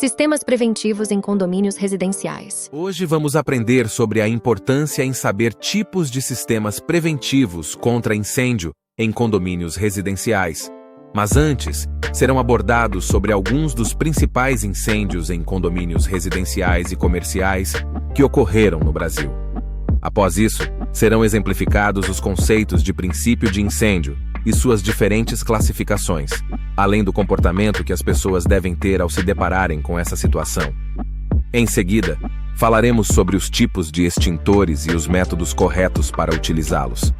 Sistemas preventivos em condomínios residenciais. Hoje vamos aprender sobre a importância em saber tipos de sistemas preventivos contra incêndio em condomínios residenciais. Mas antes, serão abordados sobre alguns dos principais incêndios em condomínios residenciais e comerciais que ocorreram no Brasil. Após isso, serão exemplificados os conceitos de princípio de incêndio e suas diferentes classificações, além do comportamento que as pessoas devem ter ao se depararem com essa situação. Em seguida, falaremos sobre os tipos de extintores e os métodos corretos para utilizá-los.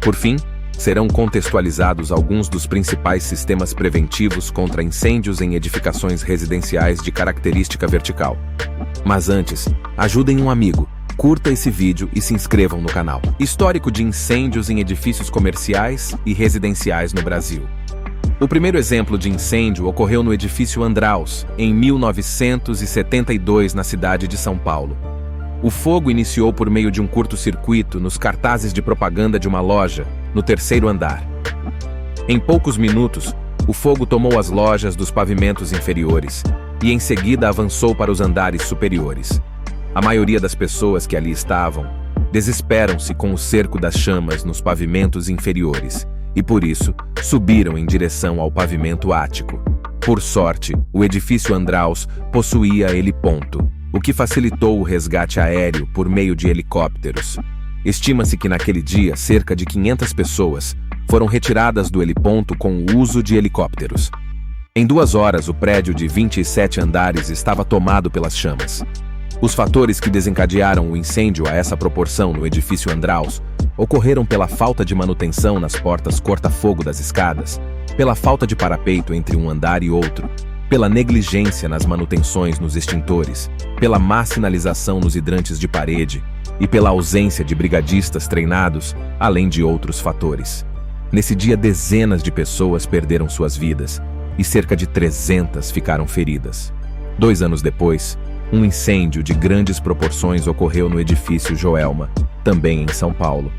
Por fim, serão contextualizados alguns dos principais sistemas preventivos contra incêndios em edificações residenciais de característica vertical. Mas antes, ajudem um amigo. Curta esse vídeo e se inscrevam no canal. Histórico de incêndios em edifícios comerciais e residenciais no Brasil. O primeiro exemplo de incêndio ocorreu no edifício Andraus, em 1972, na cidade de São Paulo. O fogo iniciou por meio de um curto-circuito nos cartazes de propaganda de uma loja, no terceiro andar. Em poucos minutos, o fogo tomou as lojas dos pavimentos inferiores e em seguida avançou para os andares superiores. A maioria das pessoas que ali estavam desesperam-se com o cerco das chamas nos pavimentos inferiores e, por isso, subiram em direção ao pavimento ático. Por sorte, o edifício Andraus possuía heliponto, o que facilitou o resgate aéreo por meio de helicópteros. Estima-se que naquele dia cerca de 500 pessoas foram retiradas do heliponto com o uso de helicópteros. Em 2 horas, o prédio de 27 andares estava tomado pelas chamas. Os fatores que desencadearam o incêndio a essa proporção no edifício Andraus ocorreram pela falta de manutenção nas portas corta-fogo das escadas, pela falta de parapeito entre um andar e outro, pela negligência nas manutenções nos extintores, pela má sinalização nos hidrantes de parede e pela ausência de brigadistas treinados, além de outros fatores. Nesse dia, dezenas de pessoas perderam suas vidas e cerca de 300 ficaram feridas. 2 anos depois, um incêndio de grandes proporções ocorreu no edifício Joelma, também em São Paulo.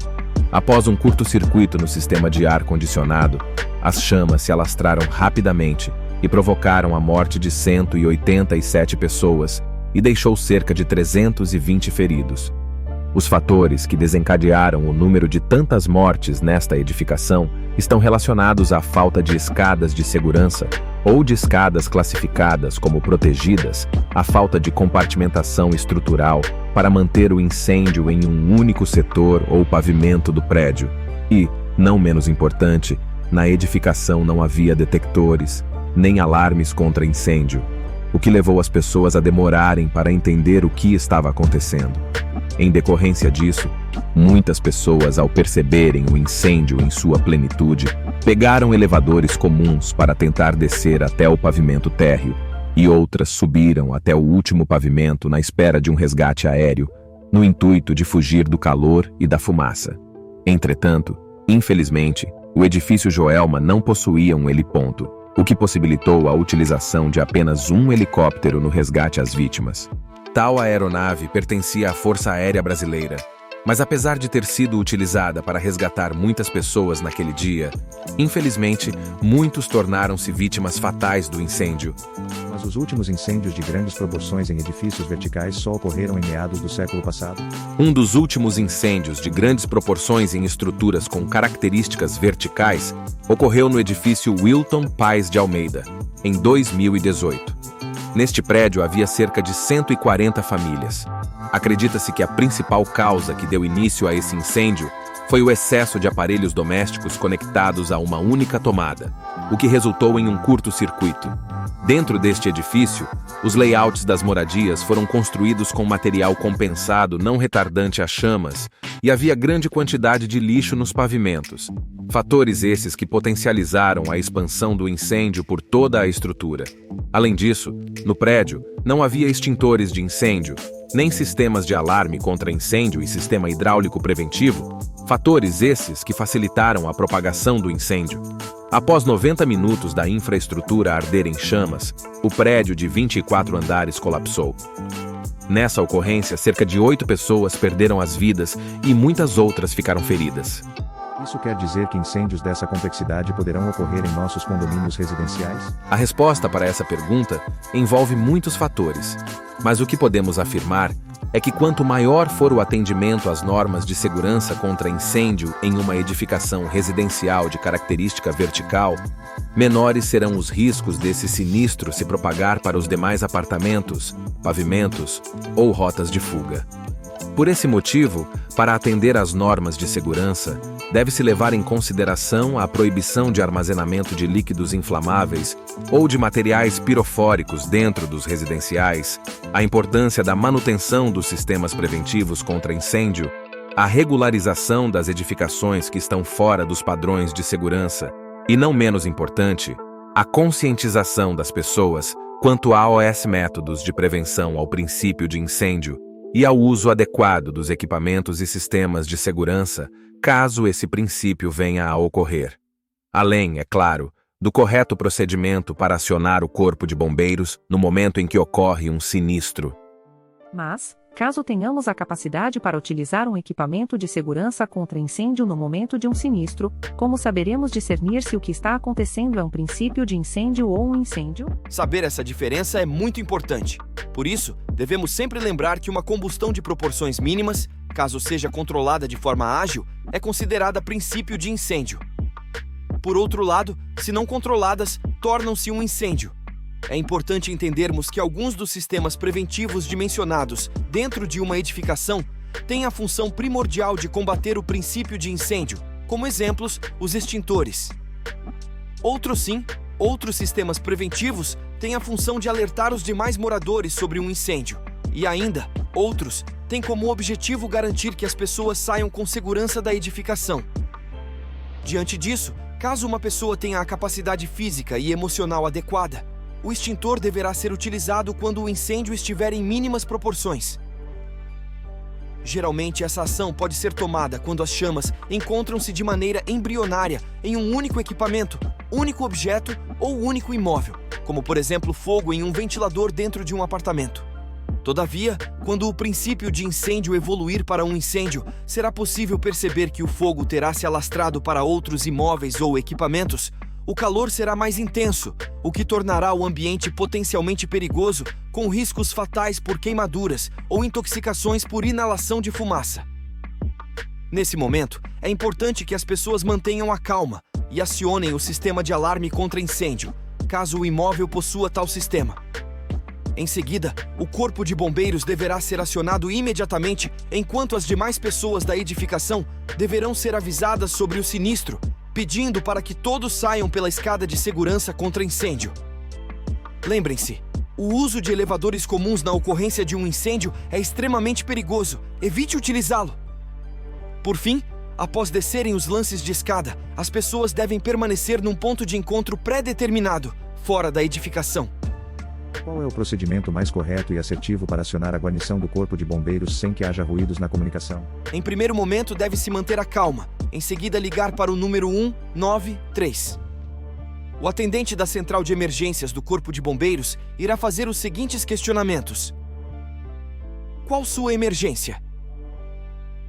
Após um curto-circuito no sistema de ar-condicionado, as chamas se alastraram rapidamente e provocaram a morte de 187 pessoas e deixou cerca de 320 feridos. Os fatores que desencadearam o número de tantas mortes nesta edificação estão relacionados à falta de escadas de segurança ou de escadas classificadas como protegidas, à falta de compartimentação estrutural para manter o incêndio em um único setor ou pavimento do prédio e, não menos importante, na edificação não havia detectores, nem alarmes contra incêndio, o que levou as pessoas a demorarem para entender o que estava acontecendo. Em decorrência disso, muitas pessoas, ao perceberem o incêndio em sua plenitude, pegaram elevadores comuns para tentar descer até o pavimento térreo, e outras subiram até o último pavimento na espera de um resgate aéreo, no intuito de fugir do calor e da fumaça. Entretanto, infelizmente, o edifício Joelma não possuía um heliponto, o que possibilitou a utilização de apenas um helicóptero no resgate às vítimas. Tal aeronave pertencia à Força Aérea Brasileira, mas apesar de ter sido utilizada para resgatar muitas pessoas naquele dia, infelizmente, muitos tornaram-se vítimas fatais do incêndio. Mas os últimos incêndios de grandes proporções em edifícios verticais só ocorreram em meados do século passado. Um dos últimos incêndios de grandes proporções em estruturas com características verticais ocorreu no edifício Wilton Paes de Almeida, em 2018. Neste prédio havia cerca de 140 famílias. Acredita-se que a principal causa que deu início a esse incêndio foi o excesso de aparelhos domésticos conectados a uma única tomada, o que resultou em um curto-circuito. Dentro deste edifício, os layouts das moradias foram construídos com material compensado não retardante a chamas e havia grande quantidade de lixo nos pavimentos. Fatores esses que potencializaram a expansão do incêndio por toda a estrutura. Além disso, no prédio, não havia extintores de incêndio, nem sistemas de alarme contra incêndio e sistema hidráulico preventivo, fatores esses que facilitaram a propagação do incêndio. Após 90 minutos da infraestrutura arder em chamas, o prédio de 24 andares colapsou. Nessa ocorrência, cerca de 8 pessoas perderam as vidas e muitas outras ficaram feridas. Isso quer dizer que incêndios dessa complexidade poderão ocorrer em nossos condomínios residenciais? A resposta para essa pergunta envolve muitos fatores, mas o que podemos afirmar é que quanto maior for o atendimento às normas de segurança contra incêndio em uma edificação residencial de característica vertical, menores serão os riscos desse sinistro se propagar para os demais apartamentos, pavimentos ou rotas de fuga. Por esse motivo, para atender às normas de segurança, deve-se levar em consideração a proibição de armazenamento de líquidos inflamáveis ou de materiais pirofóricos dentro dos residenciais, a importância da manutenção dos sistemas preventivos contra incêndio, a regularização das edificações que estão fora dos padrões de segurança e, não menos importante, a conscientização das pessoas quanto aos métodos de prevenção ao princípio de incêndio e ao uso adequado dos equipamentos e sistemas de segurança, caso esse princípio venha a ocorrer. Além, é claro, do correto procedimento para acionar o corpo de bombeiros no momento em que ocorre um sinistro. Mas, caso tenhamos a capacidade para utilizar um equipamento de segurança contra incêndio no momento de um sinistro, como saberemos discernir se o que está acontecendo é um princípio de incêndio ou um incêndio? Saber essa diferença é muito importante. Por isso, devemos sempre lembrar que uma combustão de proporções mínimas, caso seja controlada de forma ágil, é considerada princípio de incêndio. Por outro lado, se não controladas, tornam-se um incêndio. É importante entendermos que alguns dos sistemas preventivos dimensionados dentro de uma edificação têm a função primordial de combater o princípio de incêndio, como exemplos, os extintores. Outros sistemas preventivos têm a função de alertar os demais moradores sobre um incêndio. E ainda, outros têm como objetivo garantir que as pessoas saiam com segurança da edificação. Diante disso, caso uma pessoa tenha a capacidade física e emocional adequada, o extintor deverá ser utilizado quando o incêndio estiver em mínimas proporções. Geralmente, essa ação pode ser tomada quando as chamas encontram-se de maneira embrionária em um único equipamento, único objeto ou único imóvel, como por exemplo fogo em um ventilador dentro de um apartamento. Todavia, quando o princípio de incêndio evoluir para um incêndio, será possível perceber que o fogo terá se alastrado para outros imóveis ou equipamentos. O calor será mais intenso, o que tornará o ambiente potencialmente perigoso, com riscos fatais por queimaduras ou intoxicações por inalação de fumaça. Nesse momento, é importante que as pessoas mantenham a calma e acionem o sistema de alarme contra incêndio, caso o imóvel possua tal sistema. Em seguida, o corpo de bombeiros deverá ser acionado imediatamente, enquanto as demais pessoas da edificação deverão ser avisadas sobre o sinistro, pedindo para que todos saiam pela escada de segurança contra incêndio. Lembrem-se, o uso de elevadores comuns na ocorrência de um incêndio é extremamente perigoso. Evite utilizá-lo. Por fim, após descerem os lances de escada, as pessoas devem permanecer num ponto de encontro pré-determinado, fora da edificação. Qual é o procedimento mais correto e assertivo para acionar a guarnição do Corpo de Bombeiros sem que haja ruídos na comunicação? Em primeiro momento, deve-se manter a calma. Em seguida, ligar para o número 193. O atendente da central de emergências do Corpo de Bombeiros irá fazer os seguintes questionamentos. Qual sua emergência?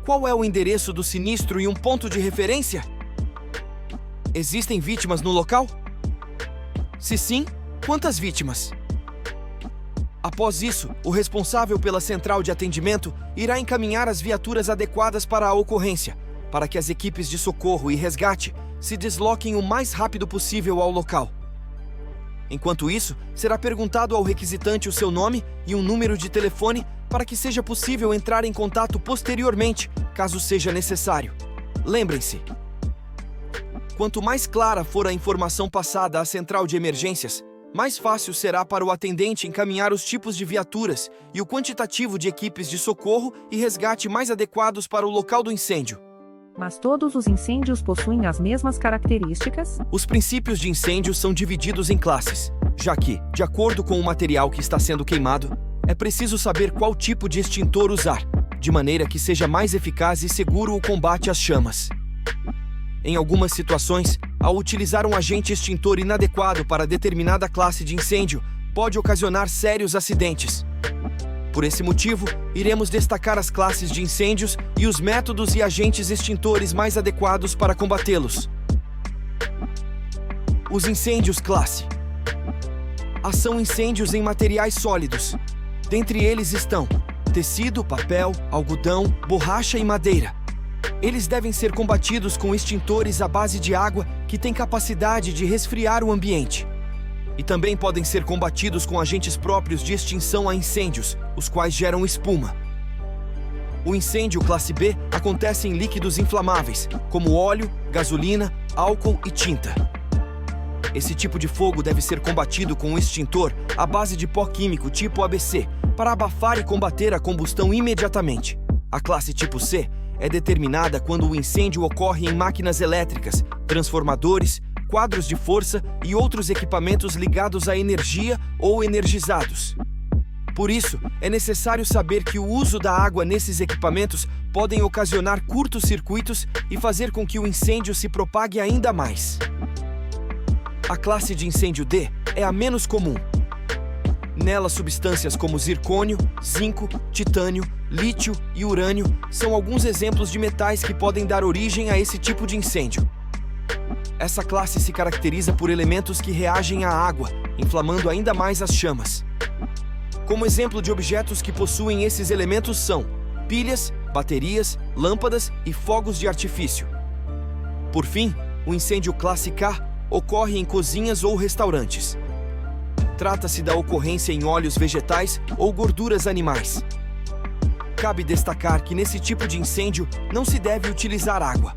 Qual é o endereço do sinistro e um ponto de referência? Existem vítimas no local? Se sim, quantas vítimas? Após isso, o responsável pela central de atendimento irá encaminhar as viaturas adequadas para a ocorrência, para que as equipes de socorro e resgate se desloquem o mais rápido possível ao local. Enquanto isso, será perguntado ao requisitante o seu nome e um número de telefone para que seja possível entrar em contato posteriormente, caso seja necessário. Lembrem-se, quanto mais clara for a informação passada à central de emergências, mais fácil será para o atendente encaminhar os tipos de viaturas e o quantitativo de equipes de socorro e resgate mais adequados para o local do incêndio. Mas todos os incêndios possuem as mesmas características? Os princípios de incêndio são divididos em classes, já que, de acordo com o material que está sendo queimado, é preciso saber qual tipo de extintor usar, de maneira que seja mais eficaz e seguro o combate às chamas. Em algumas situações, ao utilizar um agente extintor inadequado para determinada classe de incêndio, pode ocasionar sérios acidentes. Por esse motivo, iremos destacar as classes de incêndios e os métodos e agentes extintores mais adequados para combatê-los. Os incêndios classe A são incêndios em materiais sólidos. Dentre eles estão tecido, papel, algodão, borracha e madeira. Eles devem ser combatidos com extintores à base de água que têm capacidade de resfriar o ambiente. E também podem ser combatidos com agentes próprios de extinção a incêndios, os quais geram espuma. O incêndio classe B acontece em líquidos inflamáveis, como óleo, gasolina, álcool e tinta. Esse tipo de fogo deve ser combatido com um extintor à base de pó químico tipo ABC, para abafar e combater a combustão imediatamente. A classe tipo C é determinada quando o incêndio ocorre em máquinas elétricas, transformadores, quadros de força e outros equipamentos ligados à energia ou energizados. Por isso, é necessário saber que o uso da água nesses equipamentos podem ocasionar curtos-circuitos e fazer com que o incêndio se propague ainda mais. A classe de incêndio D é a menos comum. Nela, substâncias como zircônio, zinco, titânio, lítio e urânio são alguns exemplos de metais que podem dar origem a esse tipo de incêndio. Essa classe se caracteriza por elementos que reagem à água, inflamando ainda mais as chamas. Como exemplo de objetos que possuem esses elementos são pilhas, baterias, lâmpadas e fogos de artifício. Por fim, o incêndio classe K ocorre em cozinhas ou restaurantes. Trata-se da ocorrência em óleos vegetais ou gorduras animais. Cabe destacar que nesse tipo de incêndio não se deve utilizar água.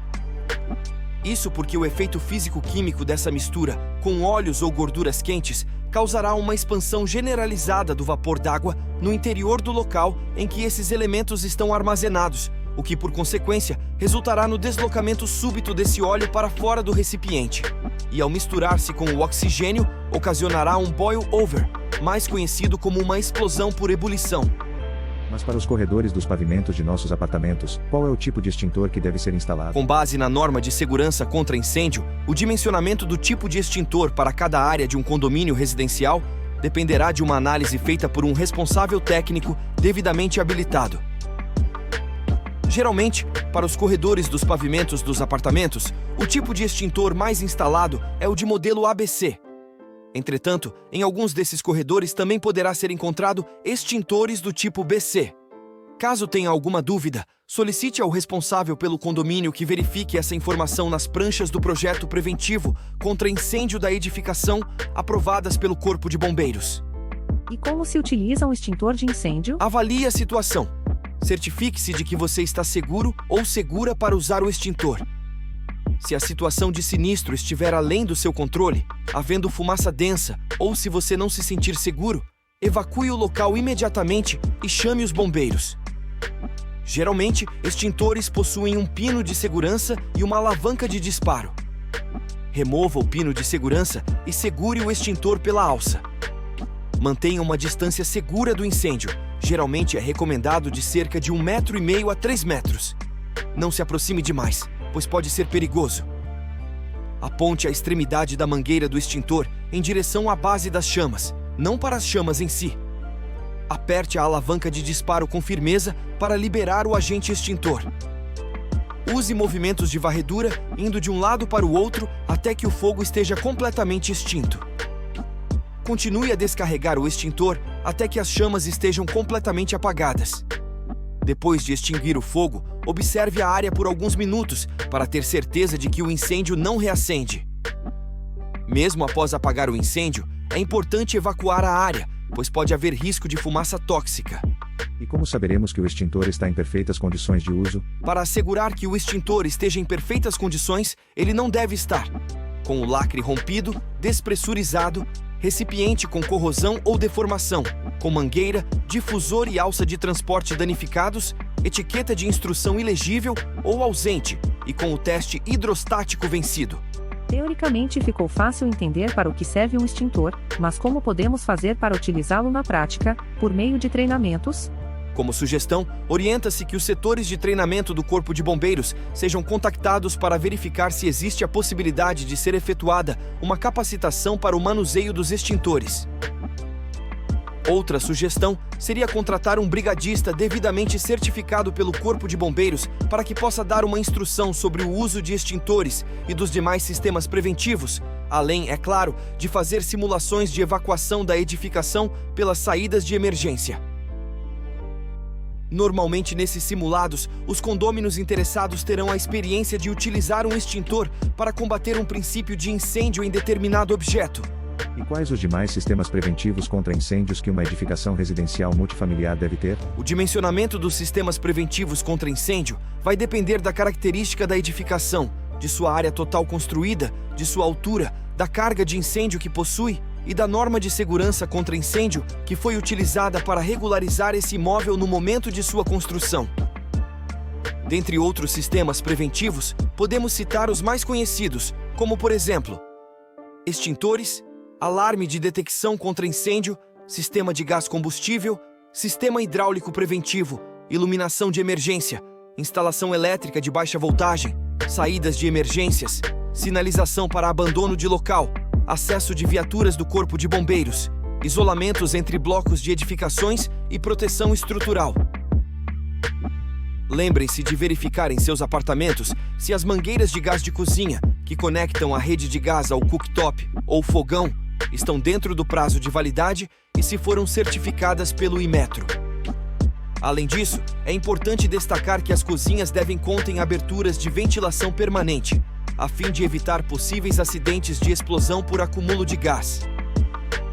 Isso porque o efeito físico-químico dessa mistura com óleos ou gorduras quentes causará uma expansão generalizada do vapor d'água no interior do local em que esses elementos estão armazenados, o que, por consequência, resultará no deslocamento súbito desse óleo para fora do recipiente. E ao misturar-se com o oxigênio, ocasionará um boil over, mais conhecido como uma explosão por ebulição. Mas para os corredores dos pavimentos de nossos apartamentos, qual é o tipo de extintor que deve ser instalado? Com base na norma de segurança contra incêndio, o dimensionamento do tipo de extintor para cada área de um condomínio residencial dependerá de uma análise feita por um responsável técnico devidamente habilitado. Geralmente, para os corredores dos pavimentos dos apartamentos, o tipo de extintor mais instalado é o de modelo ABC. Entretanto, em alguns desses corredores também poderá ser encontrado extintores do tipo BC. Caso tenha alguma dúvida, solicite ao responsável pelo condomínio que verifique essa informação nas pranchas do projeto preventivo contra incêndio da edificação aprovadas pelo Corpo de Bombeiros. E como se utiliza um extintor de incêndio? Avalie a situação. Certifique-se de que você está seguro ou segura para usar o extintor. Se a situação de sinistro estiver além do seu controle, havendo fumaça densa, ou se você não se sentir seguro, evacue o local imediatamente e chame os bombeiros. Geralmente, extintores possuem um pino de segurança e uma alavanca de disparo. Remova o pino de segurança e segure o extintor pela alça. Mantenha uma distância segura do incêndio. Geralmente é recomendado de cerca de 1,5 m a 3 metros. Não se aproxime demais, pois pode ser perigoso. Aponte a extremidade da mangueira do extintor em direção à base das chamas, não para as chamas em si. Aperte a alavanca de disparo com firmeza para liberar o agente extintor. Use movimentos de varredura indo de um lado para o outro até que o fogo esteja completamente extinto. Continue a descarregar o extintor até que as chamas estejam completamente apagadas. Depois de extinguir o fogo, observe a área por alguns minutos para ter certeza de que o incêndio não reacende. Mesmo após apagar o incêndio, é importante evacuar a área, pois pode haver risco de fumaça tóxica. E como saberemos que o extintor está em perfeitas condições de uso? Para assegurar que o extintor esteja em perfeitas condições, ele não deve estar com o lacre rompido, despressurizado, recipiente com corrosão ou deformação, com mangueira, difusor e alça de transporte danificados, etiqueta de instrução ilegível ou ausente, e com o teste hidrostático vencido. Teoricamente ficou fácil entender para o que serve um extintor, mas como podemos fazer para utilizá-lo na prática, por meio de treinamentos? Como sugestão, orienta-se que os setores de treinamento do Corpo de Bombeiros sejam contactados para verificar se existe a possibilidade de ser efetuada uma capacitação para o manuseio dos extintores. Outra sugestão seria contratar um brigadista devidamente certificado pelo Corpo de Bombeiros para que possa dar uma instrução sobre o uso de extintores e dos demais sistemas preventivos, além, é claro, de fazer simulações de evacuação da edificação pelas saídas de emergência. Normalmente, nesses simulados, os condôminos interessados terão a experiência de utilizar um extintor para combater um princípio de incêndio em determinado objeto. E quais os demais sistemas preventivos contra incêndios que uma edificação residencial multifamiliar deve ter? O dimensionamento dos sistemas preventivos contra incêndio vai depender da característica da edificação, de sua área total construída, de sua altura, da carga de incêndio que possui e da norma de segurança contra incêndio que foi utilizada para regularizar esse imóvel no momento de sua construção. Dentre outros sistemas preventivos, podemos citar os mais conhecidos, como por exemplo, extintores, alarme de detecção contra incêndio, sistema de gás combustível, sistema hidráulico preventivo, iluminação de emergência, instalação elétrica de baixa voltagem, saídas de emergências, sinalização para abandono de local, acesso de viaturas do Corpo de Bombeiros, isolamentos entre blocos de edificações e proteção estrutural. Lembrem-se de verificar em seus apartamentos se as mangueiras de gás de cozinha, que conectam a rede de gás ao cooktop ou fogão, estão dentro do prazo de validade e se foram certificadas pelo Inmetro. Além disso, é importante destacar que as cozinhas devem conter aberturas de ventilação permanente, a fim de evitar possíveis acidentes de explosão por acúmulo de gás.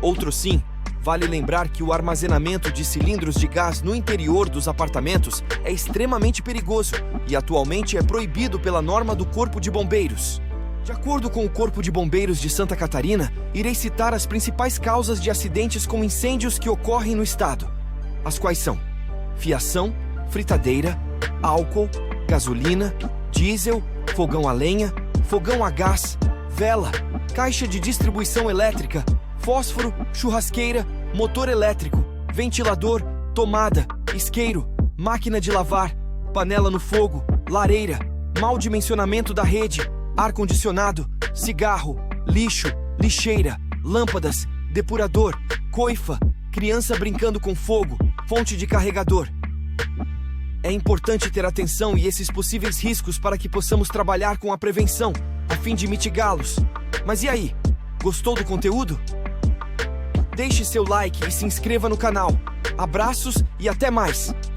Outro sim, vale lembrar que o armazenamento de cilindros de gás no interior dos apartamentos é extremamente perigoso e atualmente é proibido pela norma do Corpo de Bombeiros. De acordo com o Corpo de Bombeiros de Santa Catarina, irei citar as principais causas de acidentes com incêndios que ocorrem no estado, as quais são fiação, fritadeira, álcool, gasolina, diesel, fogão a lenha, fogão a gás, vela, caixa de distribuição elétrica, fósforo, churrasqueira, motor elétrico, ventilador, tomada, isqueiro, máquina de lavar, panela no fogo, lareira, mau dimensionamento da rede, ar-condicionado, cigarro, lixo, lixeira, lâmpadas, depurador, coifa, criança brincando com fogo, fonte de carregador. É importante ter atenção e esses possíveis riscos para que possamos trabalhar com a prevenção, a fim de mitigá-los. Mas e aí? Gostou do conteúdo? Deixe seu like e se inscreva no canal. Abraços e até mais!